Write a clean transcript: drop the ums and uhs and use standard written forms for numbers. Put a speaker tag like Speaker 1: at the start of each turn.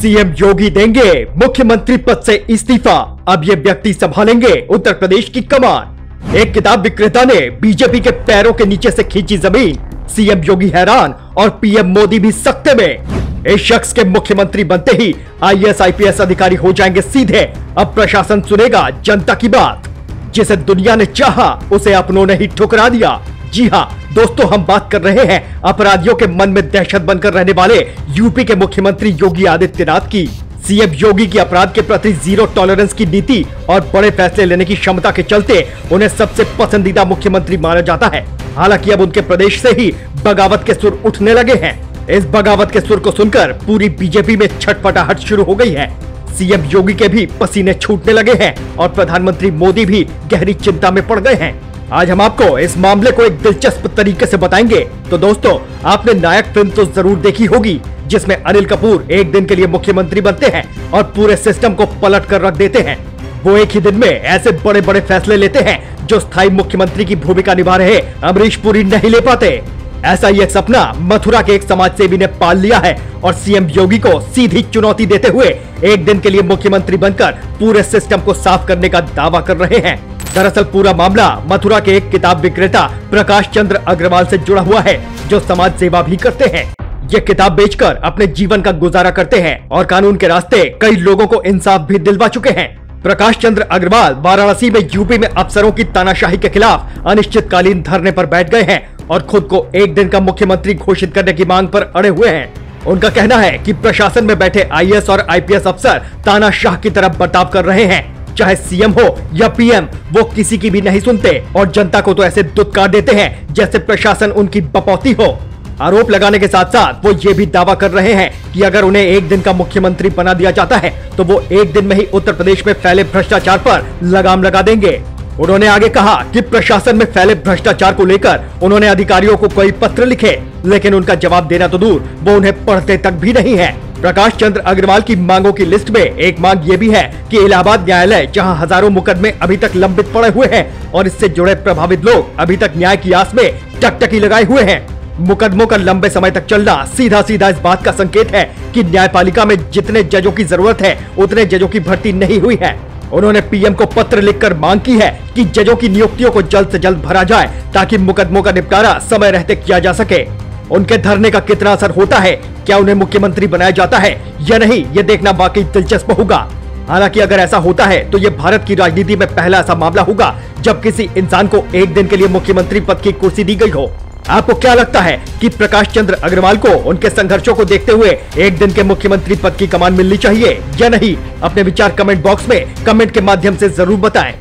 Speaker 1: CM योगी देंगे मुख्यमंत्री पद से इस्तीफा, अब ये व्यक्ति संभालेंगे उत्तर प्रदेश की कमान। एक किताब विक्रेता ने बीजेपी के पैरों के नीचे से खींची जमीन, सीएम योगी हैरान और पीएम मोदी भी सख्ते में। इस शख्स के मुख्यमंत्री बनते ही आईएएस आईपीएस अधिकारी हो जाएंगे सीधे। अब प्रशासन सुनेगा जनता की बात। जिसे दुनिया ने चाहा उसे अपनों ने ही ठुकरा दिया। जी हाँ दोस्तों, हम बात कर रहे हैं अपराधियों के मन में दहशत बनकर रहने वाले यूपी के मुख्यमंत्री योगी आदित्यनाथ की। सीएम योगी की अपराध के प्रति जीरो टॉलरेंस की नीति और बड़े फैसले लेने की क्षमता के चलते उन्हें सबसे पसंदीदा मुख्यमंत्री माना जाता है। हालांकि अब उनके प्रदेश से ही बगावत के सुर उठने लगे हैं। इस बगावत के सुर को सुनकर पूरी बीजेपी में छटपटाहट शुरू हो गई है। सीएम योगी के भी पसीने छूटने लगे हैं और प्रधानमंत्री मोदी भी गहरी चिंता में पड़ गए हैं। आज हम आपको इस मामले को एक दिलचस्प तरीके से बताएंगे। तो दोस्तों, आपने नायक फिल्म तो जरूर देखी होगी, जिसमें अनिल कपूर एक दिन के लिए मुख्यमंत्री बनते हैं और पूरे सिस्टम को पलट कर रख देते हैं। वो एक ही दिन में ऐसे बड़े बड़े फैसले लेते हैं जो स्थायी मुख्यमंत्री की भूमिका निभा रहे अमरीश पुरी नहीं ले पाते। ऐसा ही एक सपना मथुरा के एक समाजसेवी ने पाल लिया है और सीएम योगी को सीधी चुनौती देते हुए एक दिन के लिए मुख्यमंत्री बनकर पूरे सिस्टम को साफ करने का दावा कर रहे हैं। दरअसल पूरा मामला मथुरा के एक किताब विक्रेता प्रकाश चंद्र अग्रवाल से जुड़ा हुआ है, जो समाज सेवा भी करते हैं। ये किताब बेचकर अपने जीवन का गुजारा करते हैं और कानून के रास्ते कई लोगों को इंसाफ भी दिलवा चुके हैं। प्रकाश चंद्र अग्रवाल वाराणसी में यूपी में अफसरों की तानाशाही के खिलाफ अनिश्चितकालीन धरने पर बैठ गए हैं और खुद को एक दिन का मुख्यमंत्री घोषित करने की मांग पर अड़े हुए हैं। उनका कहना है कि प्रशासन में बैठे आईएएस और आईपीएस अफसर तानाशाह की तरफ बर्ताव कर रहे हैं। चाहे सीएम हो या पीएम, वो किसी की भी नहीं सुनते और जनता को तो ऐसे दुत्कार देते हैं जैसे प्रशासन उनकी बपौती हो। आरोप लगाने के साथ साथ वो ये भी दावा कर रहे हैं कि अगर उन्हें एक दिन का मुख्यमंत्री बना दिया जाता है तो वो एक दिन में ही उत्तर प्रदेश में फैले भ्रष्टाचार पर लगाम लगा देंगे। उन्होंने आगे कहा कि प्रशासन में फैले भ्रष्टाचार को लेकर उन्होंने अधिकारियों को कई पत्र लिखे, लेकिन उनका जवाब देना तो दूर, वो उन्हें पढ़ते तक भी नहीं है। प्रकाश चंद्र अग्रवाल की मांगों की लिस्ट में एक मांग ये भी है कि इलाहाबाद न्यायालय, जहां हजारों मुकदमे अभी तक लंबित पड़े हुए हैं और इससे जुड़े प्रभावित लोग अभी तक न्याय की आस में टकटकी लगाए हुए हैं। मुकदमों का लंबे समय तक चलना सीधा सीधा इस बात का संकेत है कि न्यायपालिका में जितने जजों की जरूरत है उतने जजों की भर्ती नहीं हुई है। उन्होंने पीएम को पत्र लिखकर मांग की है कि जजों की नियुक्तियों को जल्द से जल्द भरा जाए ताकि मुकदमों का निपटारा समय रहते किया जा सके। उनके धरने का कितना असर होता है, क्या उन्हें मुख्यमंत्री बनाया जाता है या नहीं, ये देखना वाकई दिलचस्प होगा। हालांकि अगर ऐसा होता है तो ये भारत की राजनीति में पहला ऐसा मामला होगा जब किसी इंसान को एक दिन के लिए मुख्यमंत्री पद की कुर्सी दी गई हो। आपको क्या लगता है कि प्रकाश चंद्र अग्रवाल को उनके संघर्षों को देखते हुए एक दिन के मुख्यमंत्री पद की कमान मिलनी चाहिए या नहीं? अपने विचार कमेंट बॉक्स में कमेंट के माध्यम से जरूर बताएं।